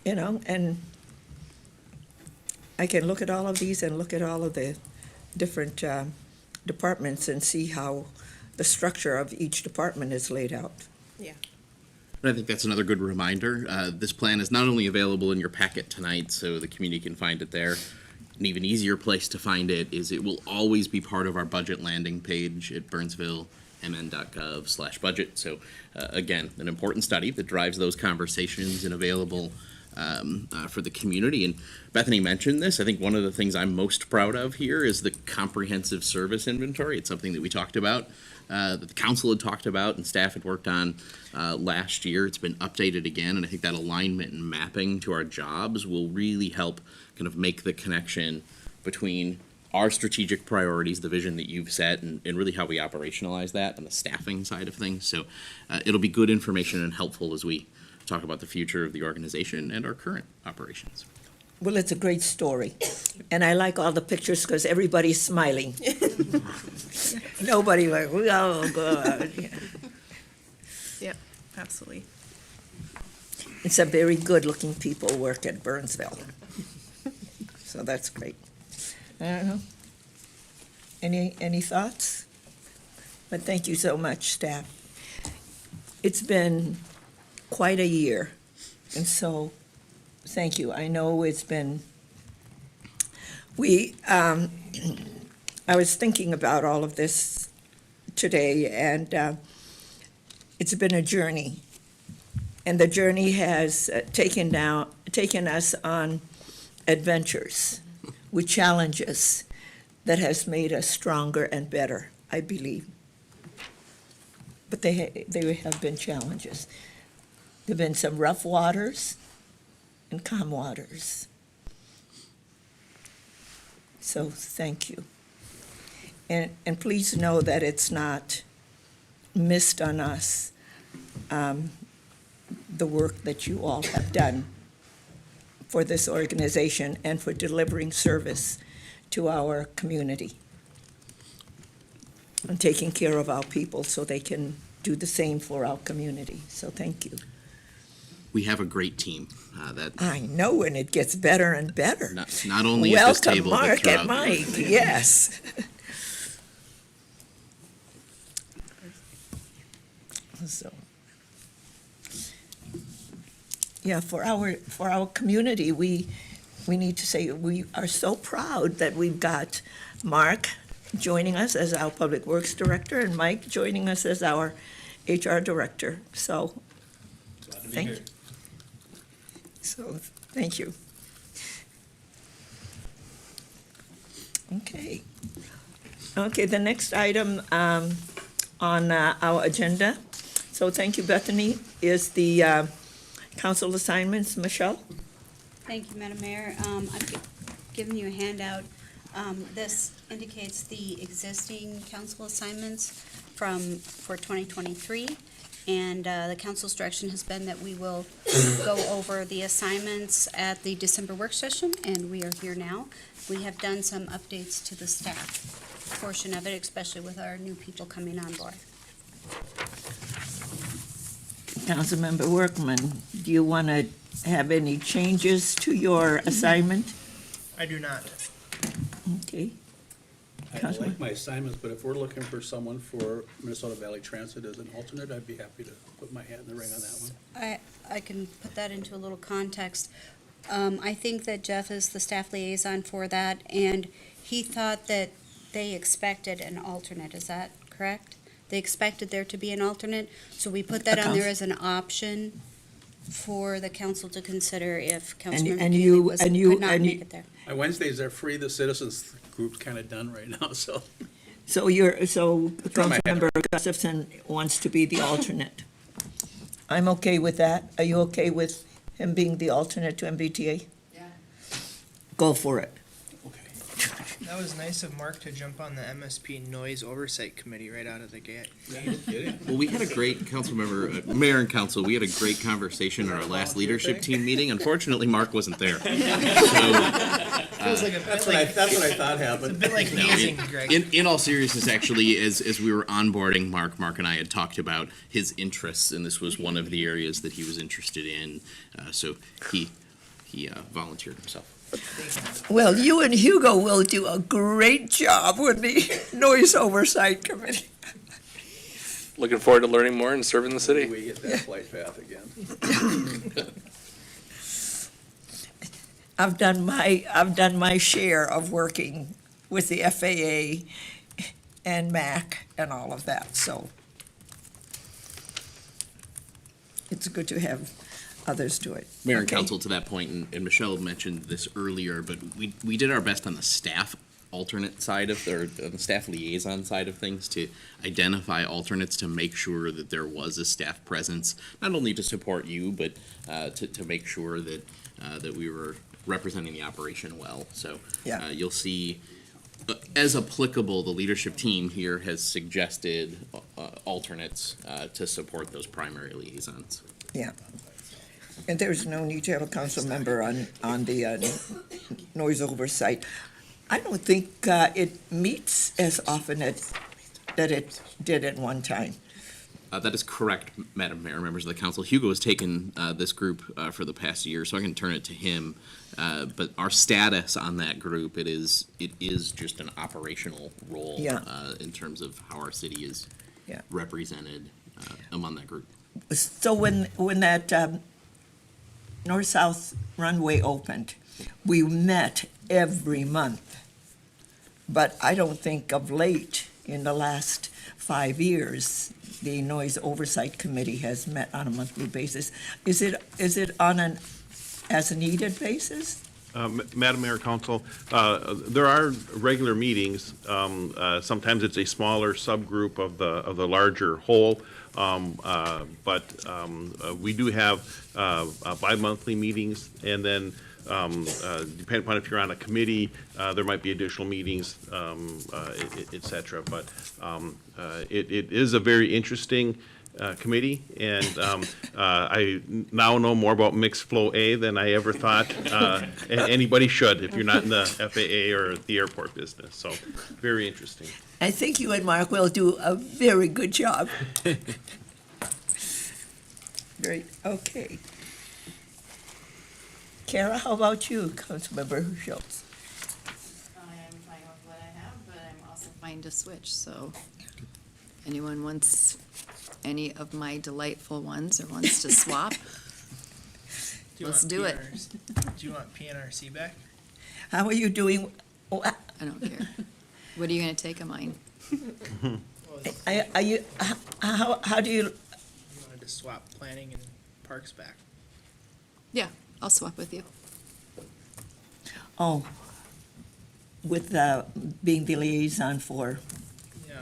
you know, and I can look at all of these and look at all of the different departments and see how the structure of each department is laid out. Yeah. and I think that's another good reminder. This plan is not only available in your packet tonight, so the community can find it there. An even easier place to find it is it will always be part of our budget landing page at burnsvillemn.gov/budget. So again, an important study that drives those conversations and available for the community. And Bethany mentioned this. I think one of the things I'm most proud of here is the comprehensive service inventory. It's something that we talked about, that the council had talked about and staff had worked on last year. It's been updated again, and I think that alignment and mapping to our jobs will really help kind of make the connection between our strategic priorities, the vision that you've set, and really how we operationalize that on the staffing side of things. So it'll be good information and helpful as we talk about the future of the organization and our current operations. Well, it's a great story, and I like all the pictures because everybody's smiling. Nobody like, oh, God. Yep, absolutely. some very good-looking people work at Burnsville. So that's great. I don't know. Any thoughts? But thank you so much, staff. It's been quite a year, and so, thank you. I know it's been, I was thinking about all of this today, and it's been a journey. And the journey has taken us on adventures with challenges that has made us stronger and better, I believe. But they have been challenges. There have been some rough waters and calm waters. So thank you. And please know that it's not missed on us, the work that you all have done for this organization and for delivering service to our community and taking care of our people so they can do the same for our community. So thank you. We have a great team. That I know, and it gets better and better. not only at this table, Welcome, Mark but and throughout. Mike, yes. So, yeah, for our community, we need to say we are so proud that we've got Mark joining us as our Public Works Director and Mike joining us as our HR Director. So, thank you. So, thank you. Okay. Okay, the next item on our agenda, so thank you, Bethany, is the council assignments. Michelle? Thank you, Madam Mayor. I've given you a handout. This indicates the existing council assignments for 2023. And the council's direction has been that we will go over the assignments at the December work session, and we are here now. We have done some updates to the staff portion of it, especially with our new people coming on board. Councilmember Workman, do you want to have any changes to your assignment? I do not. Okay. I Councilman? like my assignments, but if we're looking for someone for Minnesota Valley Transit as an alternate, I'd be happy to put my hat in the ring on that one. I can put that into a little context. I think that Jeff is the staff liaison for that, and he thought that they expected an alternate. Is that correct? They expected there to be an alternate, so we put that on there as an option for the council to consider if Councilmember Keeley could not make it there. My Wednesdays are free, the citizens group's kind of done right now, so. So Councilmember Gustafson wants to be the alternate. I'm okay with that. Are you okay with him being the alternate to MBTA? Yeah. Go for it. That was nice of Mark to jump on the MSP Noise Oversight Committee right out of the gate. Well, we had a great mayor and council, we had a great conversation at our last leadership team meeting. Unfortunately, Mark wasn't there. So, Feels like That's what I thought it's a happened. bit like hazing, Greg. in all seriousness, actually, as we were onboarding Mark and I had talked about his interests, and this was one of the areas that he was interested in. So he volunteered himself. Well, you and Hugo will do a great job with the Noise Oversight Committee. Looking forward to learning more and serving the city. We hit that flight path again. I've done my share of working with the FAA and MAC and all of that, so it's good to have others do it. Mayor and Okay. council, to that point, and Michelle mentioned this earlier, but we did our best on the staff alternate side of, or the staff liaison side of things, to identify alternates to make sure that there was a staff presence, not only to support you, but to make sure that we were representing the operation well. So Yeah. you'll see, as applicable, the leadership team here has suggested alternates to support those primary liaisons. Yeah. And there's no need to have a council member on the noise oversight. I don't think it meets as often that it did at one time. That is correct, Madam Mayor, members of the council. Hugo has taken this group for the past year, so I can turn it to him. But our status on that group, it is just an operational role Yeah. in terms of how our city is Yeah. represented among that group. So when that north-south runway opened, we met every month. But I don't think of late, in the last 5 years, the Noise Oversight Committee has met on a monthly basis. Is it on an as-needed basis? Madam Mayor, Council, there are regular meetings. Sometimes it's a smaller subgroup of the larger whole. But we do have bi-monthly meetings, and then depending upon if you're on a committee, there might be additional meetings, et cetera. But it is a very interesting committee, and I now know more about mixed flow A than I ever thought anybody should if you're not in the FAA or the airport business. So very interesting. I think you and Mark will do a very good job. Great, okay. Kara, how about you, Councilmember Schultz? I am fine with what I have, but I'm also fine to switch, so anyone wants any of my delightful ones or wants to swap, you let's want do it. Do you want PNRC back? How are you doing? Oh, I don't care. What are you gonna take of mine? Are you, how do you, You wanted to swap planning and parks back. Yeah, I'll swap with you. oh, with being the liaison for Yeah.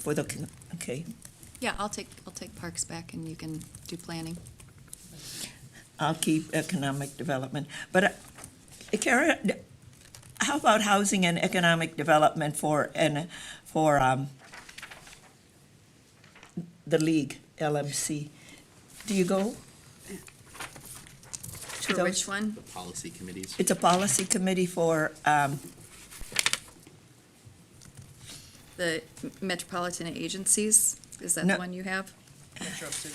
the, okay. Yeah, I'll take parks back and you can do planning. I'll keep economic development. But, Kara, how about housing and economic development for the league, LMC? Do you go? to For those? which one? Policy committees. It's a policy committee for, The metropolitan agencies, is that No. the one you have? Metro City.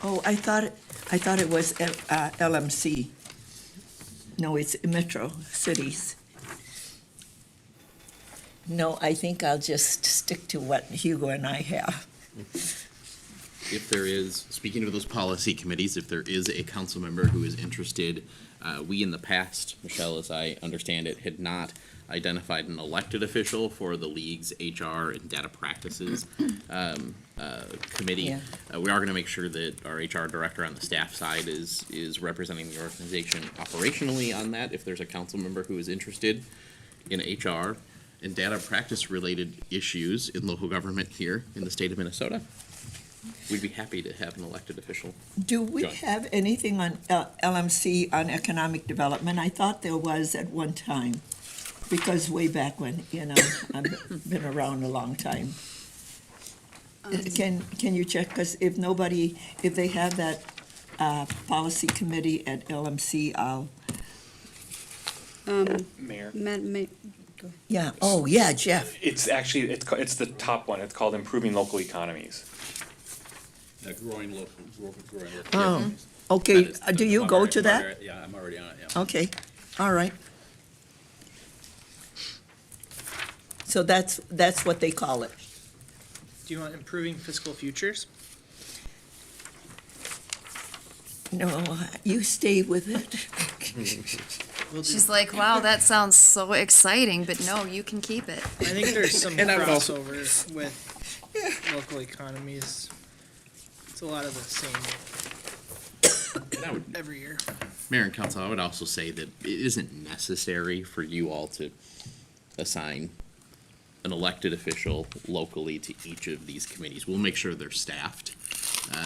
oh, I thought it was LMC. No, it's Metro Cities. No, I think I'll just stick to what Hugo and I have. If there is, speaking of those policy committees, if there is a council member who is interested, we in the past, Michelle, as I understand it, had not identified an elected official for the league's HR and data practices committee. Yeah. We are going to make sure that our HR director on the staff side is representing the organization operationally on that. If there's a council member who is interested in HR and data practice related issues in local government here in the state of Minnesota, we'd be happy to have an elected official. Do we Join. have anything on LMC on economic development? I thought there was at one time, because way back when, I've been around a long time. Can you check, because if they have that policy committee at LMC, I'll, Mayor, yeah, oh, yeah, Jeff. it's actually, it's the top one. It's called Improving Local Economies. Growing local. Oh, okay, That is- do you I'm go already- to that? Yeah, I'm already on it, yeah. Okay, all right. So that's what they call it. Do you want improving fiscal futures? No, you stay with it. She's like, wow, that sounds so exciting, but no, you can keep it. I think there's some And I would also- crossover with local economies. It's a lot of the same And I would, every year. Mayor and Council, I would also say that it isn't necessary for you all to assign an elected official locally to each of these committees. We'll make sure they're staffed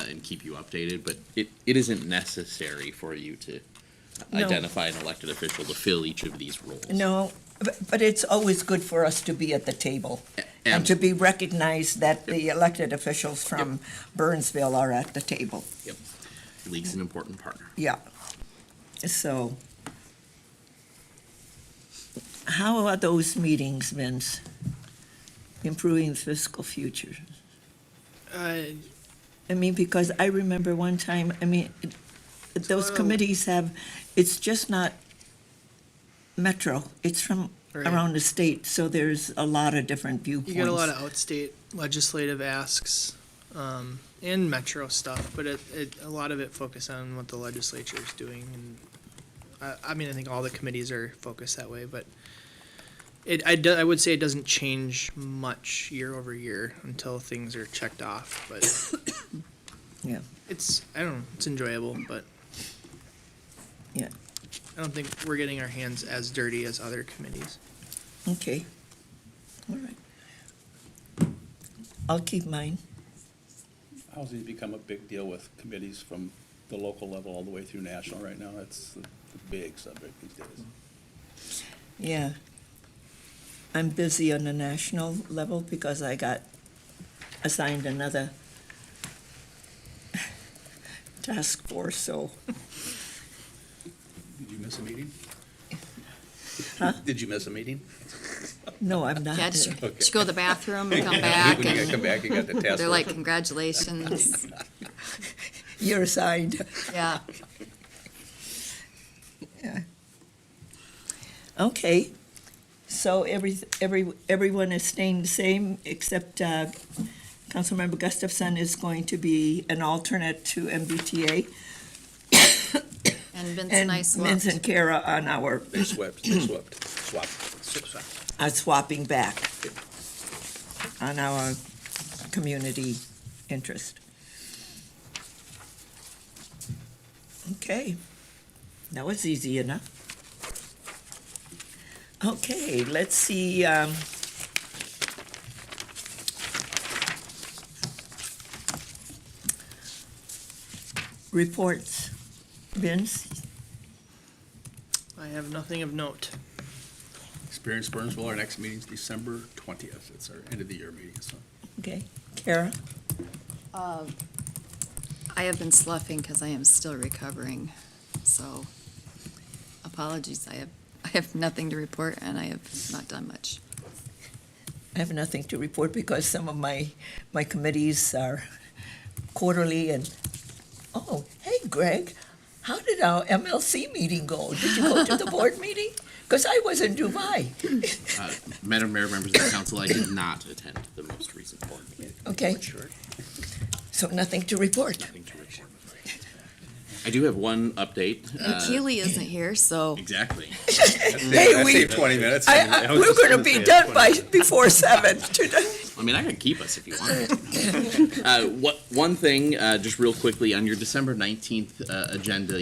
and keep you updated, but it isn't necessary for you to No. identify an elected official to fill each of these roles. No, but it's always good for us to be at the table and to And, be recognized that the elected officials from Burnsville are at the table. yep, the league's an important partner. Yeah. So, how are those meetings, Vince? Improving fiscal future. I mean, because I remember one time, I mean, those committees have, it's just not Metro, it's from Right. around the state, so there's a lot of different You viewpoints. get a lot of outstate legislative asks, and metro stuff, but a lot of it focus on what the legislature is doing, and I mean, I think all the committees are focused that way, but I would say it doesn't change much year over year until things are checked off, but Yeah, I don't know, it's enjoyable, but yeah, I don't think we're getting our hands as dirty as other committees. okay. All right. I'll keep mine. Housing's become a big deal with committees from the local level all the way through national right now. It's a big subject these days. Yeah. I'm busy on the national level because I got assigned another task force, so, Did you miss a meeting? Huh? Did you miss a meeting? no, I'm not. Yeah, just go to the bathroom and come back, When you and come back, you got the task. they're like, force. congratulations. You're assigned. Yeah. Yeah. Okay, so everyone is staying the same, except Councilmember Gustafson is going to be an alternate to MBTA. And Vince And and I Vince swapped. and Kara on our, They swapped. swapping back on our community interest. Okay, that was easy enough. Okay, let's see, reports. Vince? I have nothing of note. Experience Burnsville, our next meeting's December 20th. It's our end of the year meeting, so. Okay, Kara? I have been sloughing because I am still recovering, so apologies. I have nothing to report, and I have not done much. I have nothing to report because some of my committees are quarterly and, oh, hey, Greg, how did our MLC meeting go? Did you go to the board meeting? Because I was in Dubai. Madam Mayor, members of the council, I did not attend the most recent board meeting. Okay, so nothing to report. Nothing to report. I do have one update. And Keely isn't here, so Exactly. Hey, I we- saved 20 minutes. We're gonna be done before 7 today. I mean, I can keep us if you want. One thing, just real quickly, on your December 19th agenda,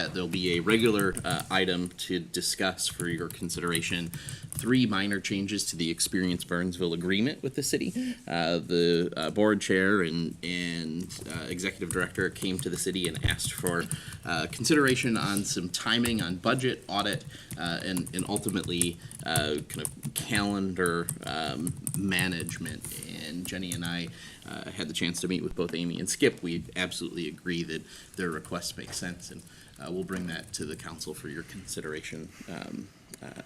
there'll be a regular item to discuss for your consideration. 3 minor changes to the Experience Burnsville agreement with the city. The board chair and executive director came to the city and asked for consideration on some timing on budget, audit, and ultimately kind of calendar management. And Jenny and I had the chance to meet with both Amy and Skip. We absolutely agree that their requests make sense, and we'll bring that to the council for your consideration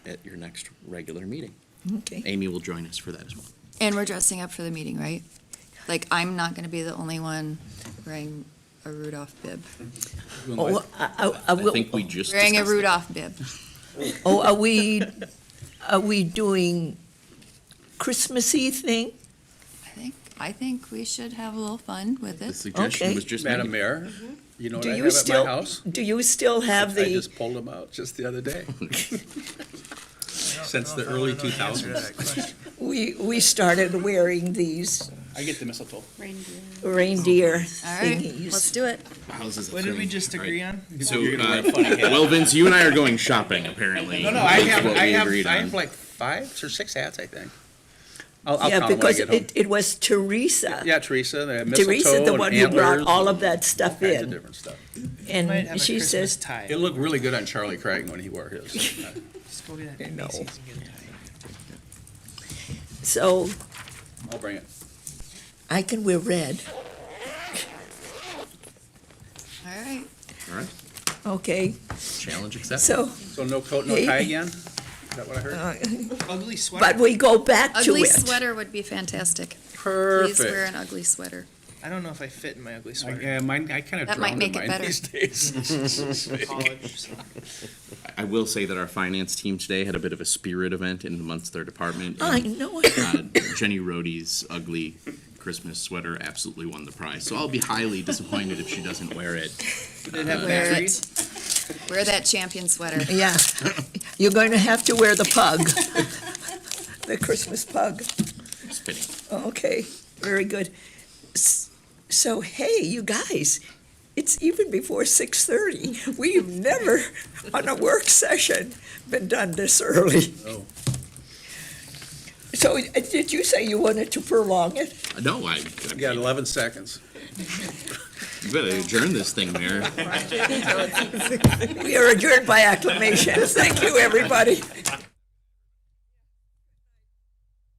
at your next regular meeting. Okay. Amy will join us for that as well. and we're dressing up for the meeting, right? Like, I'm not going to be the only one wearing a Rudolph bib. Oh, I I will, think we just Wearing a discussed it. Rudolph bib. oh, are we doing Christmassy thing? I think we should have a little fun with The it. suggestion Okay. was just Madam made. Mayor, you know what Do I you have at my still, house? do you still have I the, just pulled them out just the other day. Since the early 2000s. we started wearing these I get the mistletoe. reindeer All right, thingies. let's do it. Houses of What did we three. just agree on? So, You're gonna wear a funny hat. well, Vince, you and I are going shopping, apparently. No, I That's what we agreed on. have like 5 or 6 hats, I think. I'll Yeah, count 'em when I because get home. it was Teresa. Yeah, Teresa, they have mistletoe Teresa, the and one who brought antlers all and of that stuff all kinds of in. different stuff. Might And have a she Christmas says, tie. It looked really good on Charlie Craig when he wore his. Just go get that No. Macy's and get a tie. so I'll bring it. I can wear red. All right. All right, Okay, challenge accepted. so, So no coat, no Hey. tie again? Is that what I heard? Ugly sweater. but we go back to Ugly it. sweater would be fantastic. Please Perfect. wear an ugly sweater. I don't know if I fit in my ugly I, sweater. yeah, mine, I kind of That might drowned in make it mine better. these days. College, so. I will say that our finance team today had a bit of a spirit event in amongst their department. I know it. Jenny Rohde's ugly Christmas sweater absolutely won the prize. So I'll be highly disappointed if she doesn't wear it. Did it have Wear batteries? it. Wear that champion sweater. Yeah, you're going to have to wear the pug, the Christmas pug. Spinning. Okay, very good. So, hey, you guys, it's even before 6:30. We've never, on a work session, been done this early. Oh. So, did you say you wanted to prolong it? No, I You got 11 seconds. you better adjourn this thing, Mayor. We are adjourned by acclamation. Thank you, everybody.